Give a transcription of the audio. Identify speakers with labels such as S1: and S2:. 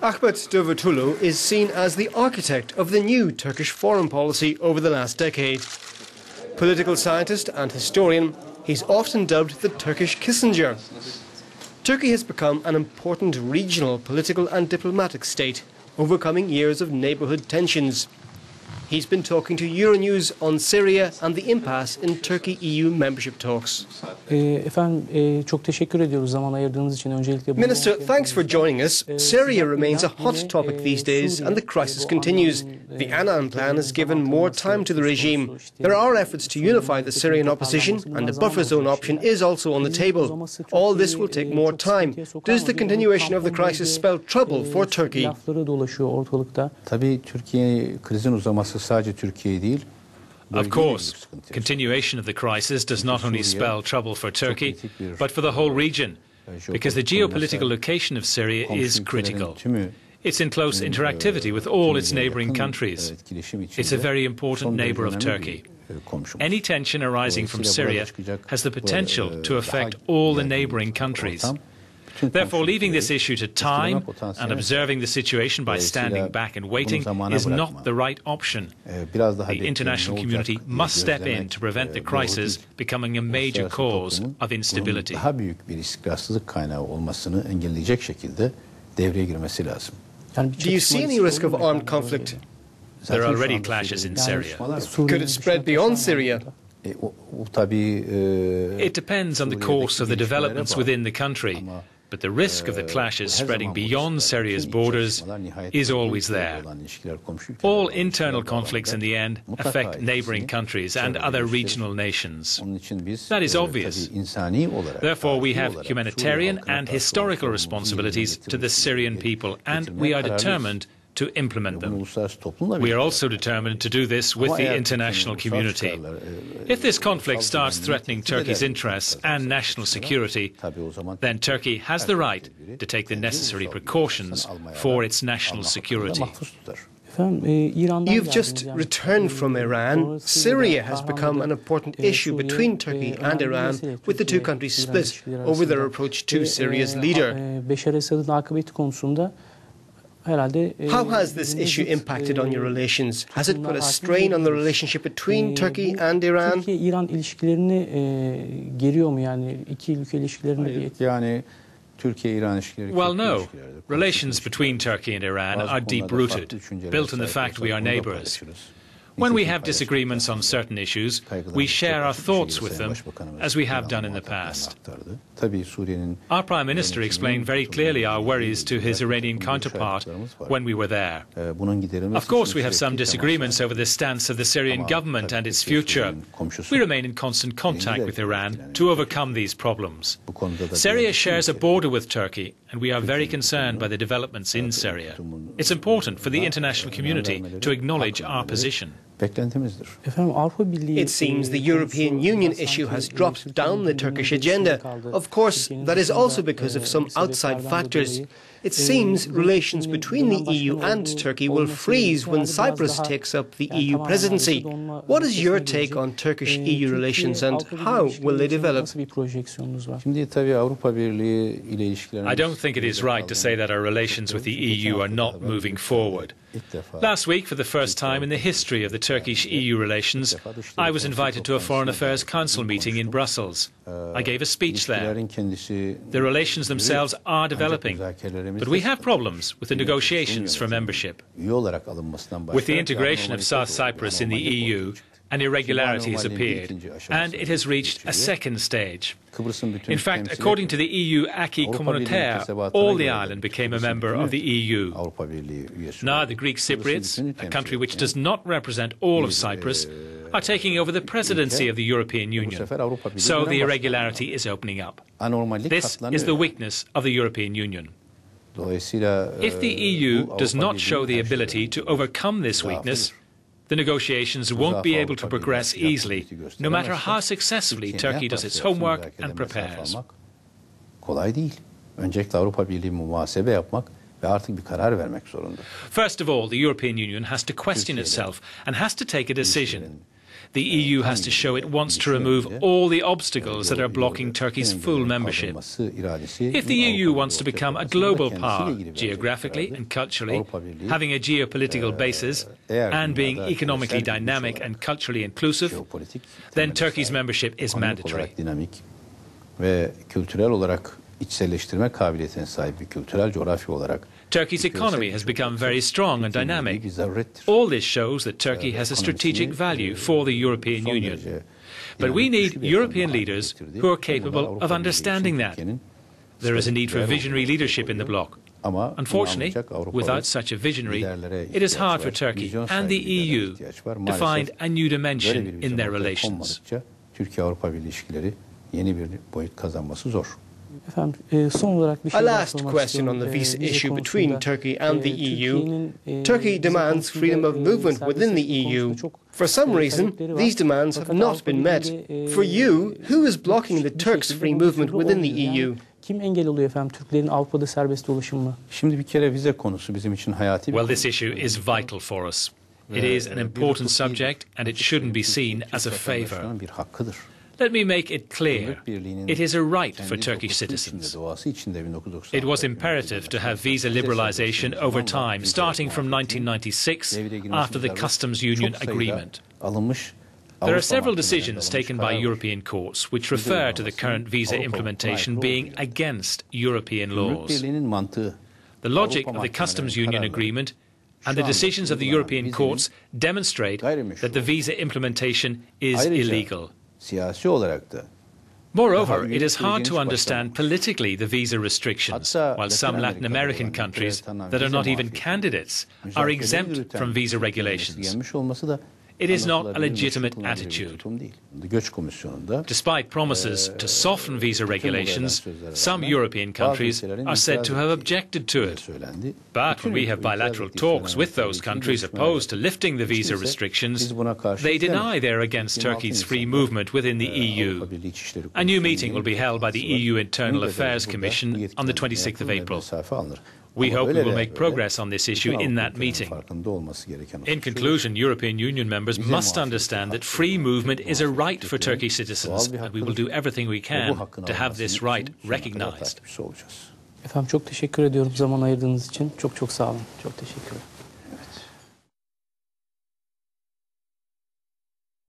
S1: Ahmet Davutoğlu is seen as the architect of the new Turkish foreign policy over the last decade. Political scientist and historian, he's often dubbed the Turkish Kissinger. Turkey has become an important regional political and diplomatic state, overcoming years of neighbourhood tensions. He's been talking to Euronews on Syria and the impasse in Turkey-EU membership talks. Minister, thanks for joining us. Syria remains a hot topic these days and the crisis continues. The Annan plan has given more time to the regime. There are efforts to unify the Syrian opposition and a buffer zone option is also on the table. All this will take more time. Does the continuation of the crisis spell trouble for Turkey?
S2: Of course, continuation of the crisis does not only spell trouble for Turkey, but for the whole region, because the geopolitical location of Syria is critical. It's in close interactivity with all its neighbouring countries. It's a very important neighbour of Turkey. Any tension arising from Syria has the potential to affect all the neighbouring countries. Therefore, leaving this issue to time and observing the situation by standing back and waiting is not the right option. The international community must step in to prevent the crisis becoming a major cause of instability.
S1: Do you see any risk of armed conflict?
S2: There are already clashes in Syria.
S1: Could it spread beyond Syria?
S2: It depends on the course of the developments within the country. But the risk of the clashes spreading beyond Syria's borders is always there. All internal conflicts in the end affect neighbouring countries and other regional nations. That is obvious. Therefore, we have humanitarian and historical responsibilities to the Syrian people, and we are determined to implement them. We are also determined to do this with the international community. If this conflict starts threatening Turkey's interests and national security, then Turkey has the right to take the necessary precautions for its national security.
S1: You've just returned from Iran. Syria has become an important issue between Turkey and Iran, with the two countries split over their approach to Syria's leader. How has this issue impacted on your relations? Has it put a strain on the relationship between Turkey and Iran?
S2: Well, no. Relations between Turkey and Iran are deep-rooted, built on the fact we are neighbours. When we have disagreements on certain issues, we share our thoughts with them, as we have done in the past. Our Prime Minister explained very clearly our worries to his Iranian counterpart when we were there. Of course, we have some disagreements over the stance of the Syrian government and its future. We remain in constant contact with Iran to overcome these problems. Syria shares a border with Turkey, and we are very concerned by the developments in Syria. It's important for the international community to acknowledge our position.
S1: It seems the European Union issue has dropped down the Turkish agenda. Of course, that is also because of some outside factors. It seems relations between the EU and Turkey will freeze when Cyprus takes up the EU presidency. What is your take on Turkish-EU relations and how will they develop?
S2: I don't think it is right to say that our relations with the EU are not moving forward. Last week, for the first time in the history of the Turkish-EU relations, I was invited to a Foreign Affairs Council meeting in Brussels. I gave a speech there. The relations themselves are developing, but we have problems with the negotiations for membership. With the integration of South Cyprus in the EU, an irregularity has appeared, and it has reached a second stage. In fact, according to the EU acquis communautaire, all the island became a member of the EU. Now the Greek Cypriots, a country which does not represent all of Cyprus, are taking over the presidency of the European Union. So the irregularity is opening up. This is the weakness of the European Union. If the EU does not show the ability to overcome this weakness, the negotiations won't be able to progress easily, no matter how successfully Turkey does its homework and prepares. First of all, the European Union has to question itself and has to take a decision. The EU has to show it wants to remove all the obstacles that are blocking Turkey's full membership. If the EU wants to become a global power, geographically and culturally, having a geopolitical basis, and being economically dynamic and culturally inclusive, then Turkey's membership is mandatory. Turkey's economy has become very strong and dynamic. All this shows that Turkey has a strategic value for the European Union. But we need European leaders who are capable of understanding that. There is a need for visionary leadership in the bloc. Unfortunately, without such a visionary, it is hard for Turkey and the EU to find a new dimension in their relations.
S1: A last question on the visa issue between Turkey and the EU. Turkey demands freedom of movement within the EU. For some reason, these demands have not been met. For you, who is blocking the Turks' free movement within the EU?
S2: Well, this issue is vital for us. It is an important subject and it shouldn't be seen as a favour. Let me make it clear. It is a right for Turkish citizens. It was imperative to have visa liberalisation over time, starting from 1996 after the Customs Union Agreement. There are several decisions taken by European courts which refer to the current visa implementation being against European laws. The logic of the Customs Union Agreement and the decisions of the European courts demonstrate that the visa implementation is illegal. Moreover, it is hard to understand politically the visa restrictions, while some Latin American countries that are not even candidates are exempt from visa regulations. It is not a legitimate attitude. Despite promises to soften visa regulations, some European countries are said to have objected to it. But when we have bilateral talks with those countries opposed to lifting the visa restrictions, they deny they're against Turkey's free movement within the EU. A new meeting will be held by the EU Internal Affairs Commission on the 26th of April. We hope we will make progress on this issue in that meeting. In conclusion, European Union members must understand that free movement is a right for Turkish citizens, and we will do everything we can to have this right recognized.
S3: Efendim çok teşekkür ediyorum zaman ayırdığınız için. Çok sağ olun. Çok teşekkürler.